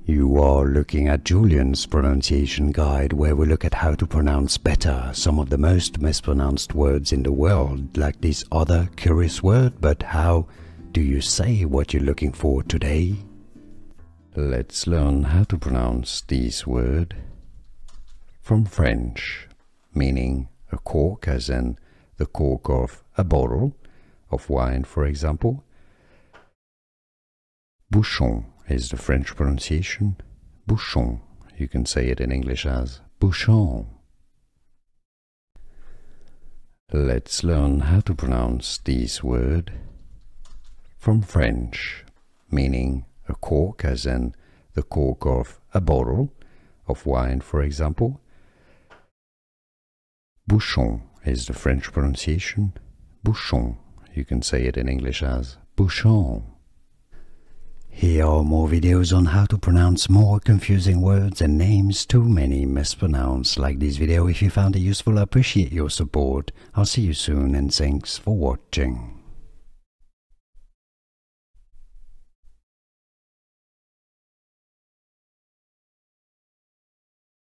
You are looking at Julian's pronunciation guide, where we look at how to pronounce better some of the most mispronounced words in the world, like this other curious word. But how do you say what you're looking for today? Let's learn how to pronounce this word from French, meaning a cork, as in the cork of a bottle of wine, for example. Bouchon is the French pronunciation. Bouchon. You can say it in English as Bouchon. Let's learn how to pronounce this word from French, meaning a cork, as in the cork of a bottle of wine, for example. Bouchon is the French pronunciation. Bouchon. You can say it in English as Bouchon. Here are more videos on how to pronounce more confusing words and names too many mispronounced. Like this video if you found it useful. I appreciate your support. I'll see you soon and thanks for watching.